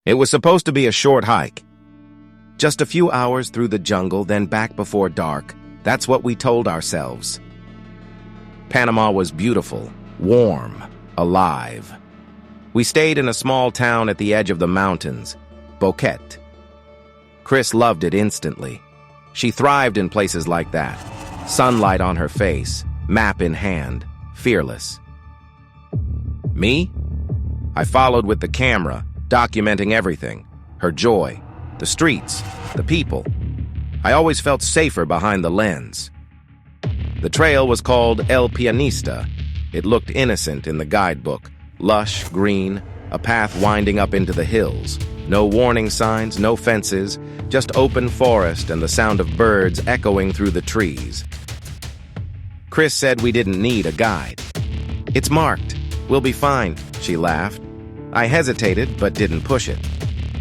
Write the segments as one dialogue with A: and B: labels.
A: It was supposed to be a short hike. Just a few hours through the jungle, then back before dark. That's what we told ourselves. Panama was beautiful, warm, alive. We stayed in a small town at the edge of the mountains, Boquete. Chris loved it instantly. She thrived in places like that. Sunlight on her face, map in hand, fearless. Me? I followed with the camera, documenting everything. Her joy, the streets, the people. I always felt safer behind the lens. The trail was called El Pianista. It looked innocent in the guidebook. Lush, green, a path winding up into the hills. No warning signs, no fences, just open forest and the sound of birds echoing through the trees. Chris said we didn't need a guide. "It's marked. We'll be fine," she laughed. I hesitated, but didn't push it.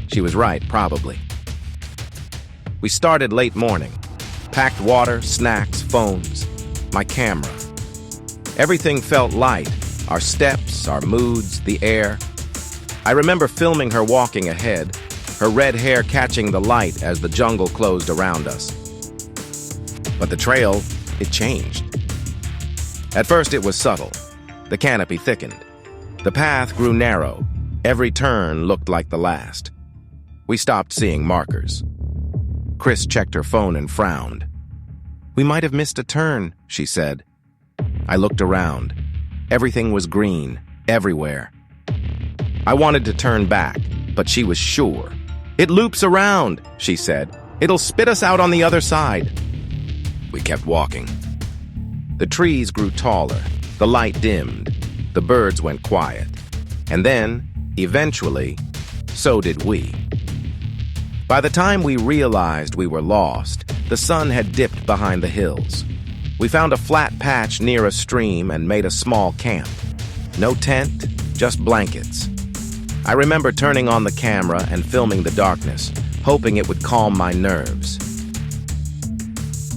A: She was right, probably. We started late morning. Packed water, snacks, phones, my camera. Everything felt light. Our steps, our moods, the air. I remember filming her walking ahead, her red hair catching the light as the jungle closed around us. But the trail, it changed. At first it was subtle. The canopy thickened. The path grew narrow. Every turn looked like the last. We stopped seeing markers. Chris checked her phone and frowned. "We might have missed a turn," she said. I looked around. Everything was green, everywhere. I wanted to turn back, but she was sure. "It loops around," she said. "It'll spit us out on the other side." We kept walking. The trees grew taller. The light dimmed. The birds went quiet. And then, eventually, so did we. By the time we realized we were lost, the sun had dipped behind the hills. We found a flat patch near a stream and made a small camp. No tent, just blankets. I remember turning on the camera and filming the darkness, hoping it would calm my nerves.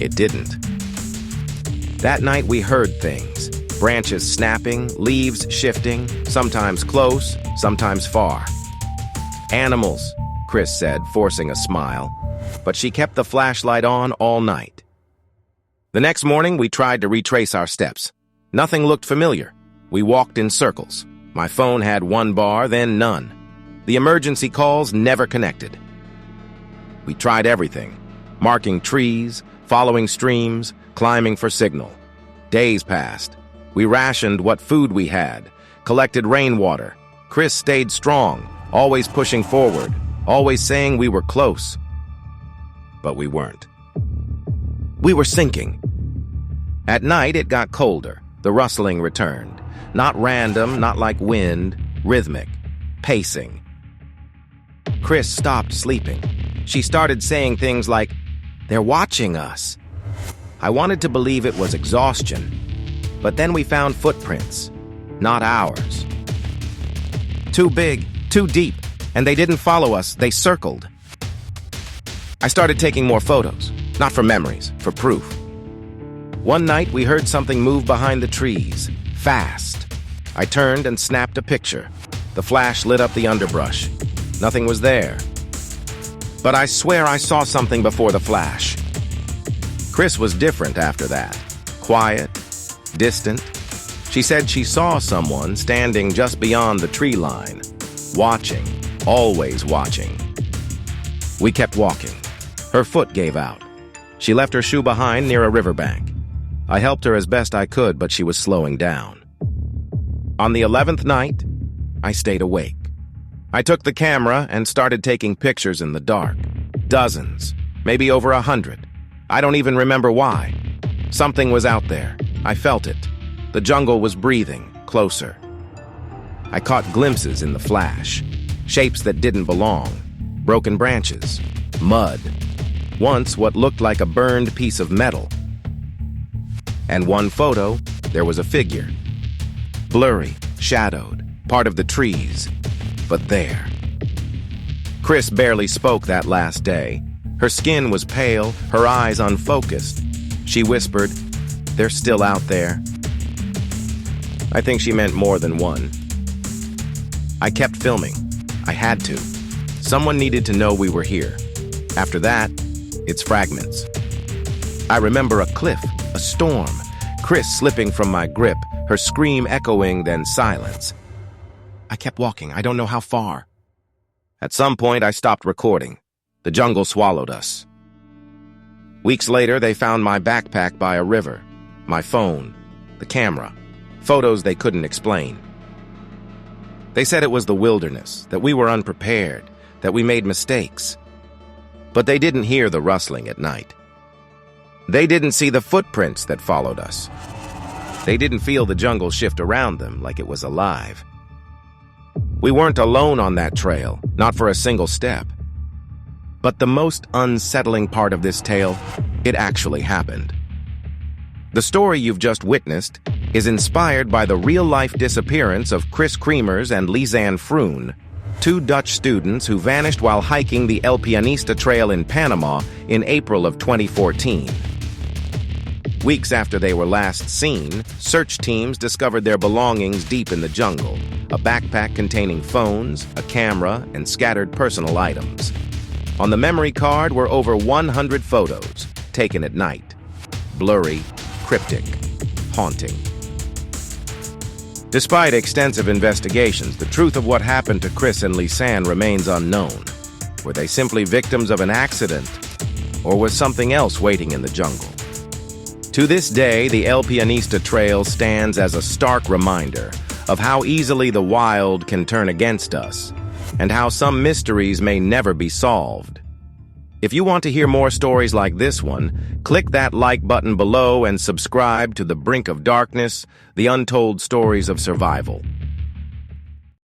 A: It didn't. That night we heard things. Branches snapping, leaves shifting, sometimes close, sometimes far. "Animals," Chris said, forcing a smile, but she kept the flashlight on all night. The next morning, we tried to retrace our steps. Nothing looked familiar. We walked in circles. My phone had one bar, then none. The emergency calls never connected. We tried everything, marking trees, following streams, climbing for signal. Days passed. We rationed what food we had, collected rainwater. Chris stayed strong, always pushing forward, always saying we were close. But we weren't. We were sinking. At night, it got colder. The rustling returned. Not random, not like wind, rhythmic, pacing. Chris stopped sleeping. She started saying things like, "They're watching us." I wanted to believe it was exhaustion. But then we found footprints, not ours. Too big, too deep, and they didn't follow us, they circled. I started taking more photos, not for memories, for proof. One night we heard something move behind the trees, fast. I turned and snapped a picture. The flash lit up the underbrush. Nothing was there. But I swear I saw something before the flash. Chris was different after that. Quiet, distant. She said she saw someone standing just beyond the tree line, watching, always watching. We kept walking. Her foot gave out. She left her shoe behind near a riverbank. I helped her as best I could, but she was slowing down. On the 11th night, I stayed awake. I took the camera and started taking pictures in the dark. Dozens, maybe over 100. I don't even remember why. Something was out there. I felt it. The jungle was breathing, closer. I caught glimpses in the flash. Shapes that didn't belong. Broken branches. Mud. Once what looked like a burned piece of metal. And one photo, there was a figure. Blurry, shadowed, part of the trees. But there. Chris barely spoke that last day. Her skin was pale, her eyes unfocused. She whispered, "They're still out there." I think she meant more than one. I kept filming. I had to. Someone needed to know we were here. After that, it's fragments. I remember a cliff, a storm, Chris slipping from my grip, her scream echoing, then silence. I kept walking, I don't know how far. At some point, I stopped recording. The jungle swallowed us. Weeks later, they found my backpack by a river, my phone, the camera, photos they couldn't explain. They said it was the wilderness, that we were unprepared, that we made mistakes. But they didn't hear the rustling at night. They didn't see the footprints that followed us. They didn't feel the jungle shift around them like it was alive. We weren't alone on that trail, not for a single step. But the most unsettling part of this tale, it actually happened. The story you've just witnessed is inspired by the real-life disappearance of Chris Kremers and Lisanne Froon, two Dutch students who vanished while hiking the Pianista Trail in Panama in April of 2014. Weeks after they were last seen, search teams discovered their belongings deep in the jungle, a backpack containing phones, a camera, and scattered personal items. On the memory card were over 100 photos, taken at night. Blurry, cryptic, haunting. Despite extensive investigations, the truth of what happened to Chris and Lisanne remains unknown. Were they simply victims of an accident, or was something else waiting in the jungle? To this day, the Pianista Trail stands as a stark reminder of how easily the wild can turn against us, and how some mysteries may never be solved. If you want to hear more stories like this one, click that like button below and subscribe to the Brink of Darkness, the untold stories of survival.